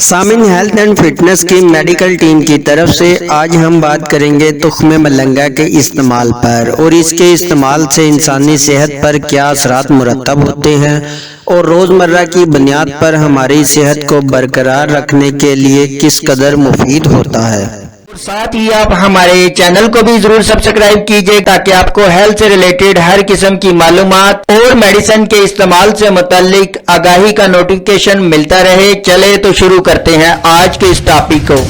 سامعین، health and fitness کی medical team کی طرف سے آج ہم بات کریں گے تخم ملنگا کے استعمال پر اور اس کے استعمال سے انسانی صحت پر کیا اثرات مرتب ہوتے ہیں اور روزمرہ کی بنیاد پر ہماری صحت کو برقرار رکھنے کے لیے کس قدر مفید ہوتا ہے۔ ساتھ ہی آپ ہمارے چینل کو بھی ضرور سبسکرائب کیجئے تاکہ آپ کو ہیلتھ سے ریلیٹڈ ہر قسم کی معلومات اور میڈیسن کے استعمال سے متعلق آگاہی کا نوٹیفیکیشن ملتا رہے۔ چلے تو شروع کرتے ہیں آج کے اس ٹاپک کو۔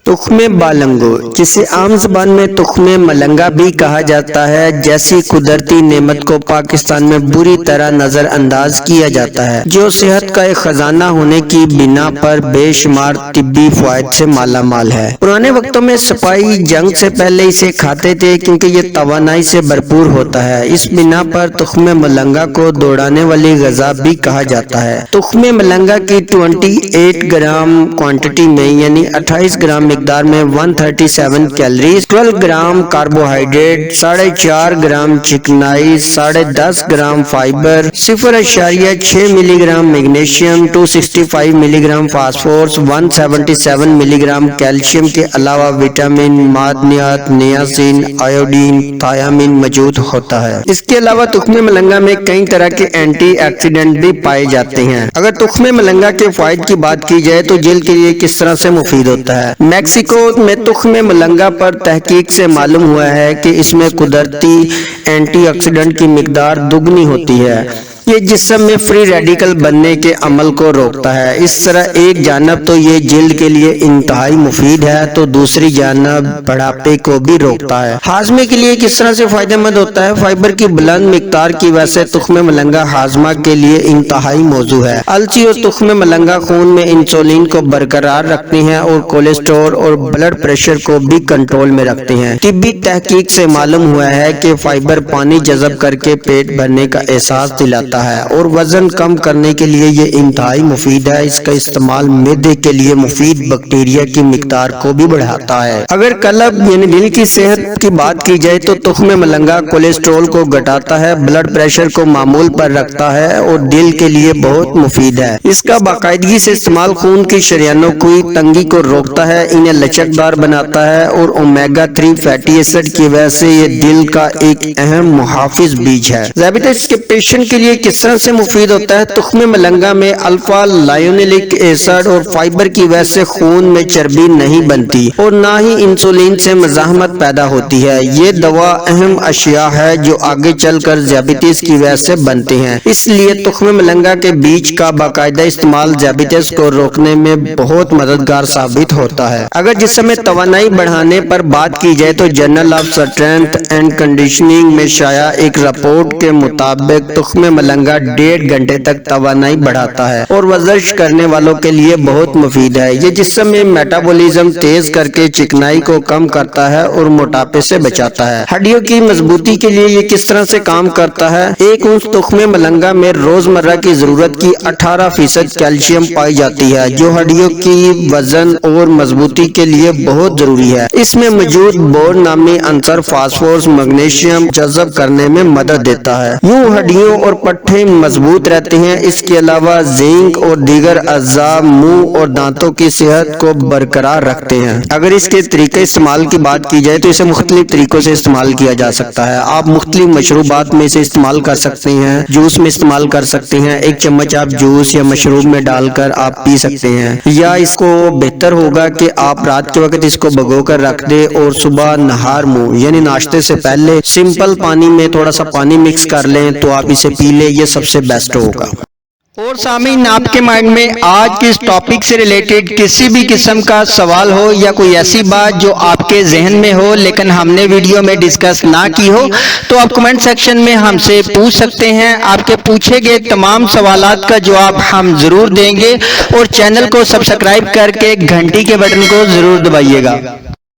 تخم بالنگو، جسے عام زبان میں تخم ملنگا بھی کہا جاتا ہے، جیسی قدرتی نعمت کو پاکستان میں بری طرح نظر انداز کیا جاتا ہے، جو صحت کا ایک خزانہ ہونے کی بنا پر بے شمار طبی فوائد سے مالا مال ہے۔ پرانے وقتوں میں سپاہی جنگ سے پہلے اسے کھاتے تھے کیونکہ یہ توانائی سے بھرپور ہوتا ہے۔ اس بنا پر تخم ملنگا کو دوڑانے والی غذا بھی کہا جاتا ہے۔ تخم ملنگا کی 28 گرام کوانٹٹی میں یعنی 28 گرام مقدار میں 137 کیلریز، 12 گرام کاربوہائیڈریٹ، 4.5 گرام چکنائی، 10.5 گرام فائبر، 0.6 ملی گرام میگنیشیم، 265 ملی گرام فاسفورس، 177 ملی گرام کیلشیم کے علاوہ وٹامن، معدنیات، نیاسین، آیوڈین، تھیامین موجود ہوتا ہے۔ اس کے علاوہ تخم ملنگا میں کئی طرح کے اینٹی آکسیڈنٹ بھی پائے جاتے ہیں۔ اگر تخم ملنگا کے فوائد کی بات کی جائے تو جلد کے لیے کس طرح سے مفید ہوتا ہے۔ میکسیکو میں تخم ملنگا پر تحقیق سے معلوم ہوا ہے کہ اس میں قدرتی اینٹی آکسیڈنٹ کی مقدار دگنی ہوتی ہے۔ یہ جسم میں فری ریڈیکل بننے کے عمل کو روکتا ہے۔ اس طرح ایک جانب تو یہ جلد کے لیے انتہائی مفید ہے تو دوسری جانب بڑھاپے کو بھی روکتا ہے۔ ہاضمے کے لیے کس طرح سے فائدہ مند ہوتا ہے۔ فائبر کی بلند مقدار کی وجہ سے تخم ملنگا ہاضمہ کے لیے انتہائی موزوں ہے۔ السی اور تخم ملنگا خون میں انسولین کو برقرار رکھتے ہیں اور کولیسٹرول اور بلڈ پریشر کو بھی کنٹرول میں رکھتے ہیں۔ طبی تحقیق سے معلوم ہوا ہے کہ فائبر پانی جذب کر کے پیٹ بھرنے کا احساس دلاتا ہے اور وزن کم کرنے کے لیے یہ انتہائی مفید ہے۔ اس کا استعمال معدے کے لیے مفید بیکٹیریا کی مقدار کو بھی بڑھاتا ہے۔ اگر قلب یعنی دل کی صحت کی بات کی جائے تو تخم ملنگا کولیسٹرول کو گھٹاتا ہے، بلڈ پریشر کو معمول پر رکھتا ہے اور دل کے لیے بہت مفید ہے۔ اس کا باقاعدگی سے استعمال خون کی شریانوں کی تنگی کو روکتا ہے، انہیں لچکدار بناتا ہے اور اومیگا 3 فیٹی ایسڈ کی وجہ سے یہ دل کا ایک اہم محافظ بیج ہے۔ ذیابیطس کے پیشنٹ کے لیے کس طرح سے مفید ہوتا ہے۔ تخم ملنگا میں الفا لائنولک ایسڈ اور فائبر کی وجہ سے خون میں چربی نہیں بنتی اور نہ ہی انسولین سے مزاحمت پیدا ہوتی ہے۔ یہ دوا اہم اشیاء ہے جو آگے چل کر ذیابیطس کی وجہ سے بنتے ہیں، اس لیے تخم ملنگا کے بیج کا باقاعدہ استعمال ذیابیطس کو روکنے میں بہت مددگار ثابت ہوتا ہے۔ اگر جسم میں توانائی بڑھانے پر بات کی جائے تو journal of strength and conditioning میں شائع ایک رپورٹ کے مطابق تخم ملنگا 1.5 گھنٹے تک توانائی بڑھاتا ہے اور ورزش کرنے والوں کے لیے بہت مفید ہے۔ یہ جسم میں میٹابولزم تیز کر کے چکنائی کو کم کرتا ہے اور موٹاپے سے بچاتا ہے۔ ہڈیوں کی مضبوطی کے لیے یہ کس طرح سے کام کرتا ہے۔ ایک اونس تخم ملنگا میں روزمرہ کی ضرورت کی 18% کیلشیم پائی جاتی ہے، جو ہڈیوں کی وزن اور مضبوطی کے لیے بہت ضروری ہے۔ اس میں موجود بور نامی عنصر فاسفورس میگنیشیم جذب کرنے میں مدد دیتا ہے، یوں ہڈیوں اور پٹھے مضبوط رہتے ہیں۔ اس کے علاوہ زنک اور دیگر اعضاء منہ اور دانتوں کی صحت کو برقرار رکھتے ہیں۔ اگر اس کے طریقے استعمال کی بات کی جائے تو اسے مختلف طریقوں سے استعمال کیا جا سکتا ہے۔ آپ مختلف مشروبات میں اسے استعمال کر سکتے ہیں، جوس میں استعمال کر سکتے ہیں، 1 چمچ آپ جوس یا مشروب میں ڈال کر آپ پی سکتے ہیں، یا اس کو بہتر ہوگا کہ آپ رات کے وقت اس کو بھگو کر رکھ دیں اور صبح نہار منہ یعنی ناشتے سے پہلے سمپل پانی میں تھوڑا سا پانی مکس کر لیں تو آپ اسے پی لیں، یہ سب سے بیسٹ ہوگا۔ اور سامعین، آپ کے مائنڈ میں آج کے اس ٹاپک سے ریلیٹڈ کسی بھی قسم کا سوال ہو یا کوئی ایسی بات جو آپ کے ذہن میں ہو لیکن ہم نے ویڈیو میں ڈسکس نہ کی ہو تو آپ کمنٹ سیکشن میں ہم سے پوچھ سکتے ہیں۔ آپ کے پوچھے گئے تمام سوالات کا جواب ہم ضرور دیں گے اور چینل کو سبسکرائب کر کے گھنٹی کے بٹن کو ضرور دبائیے گا۔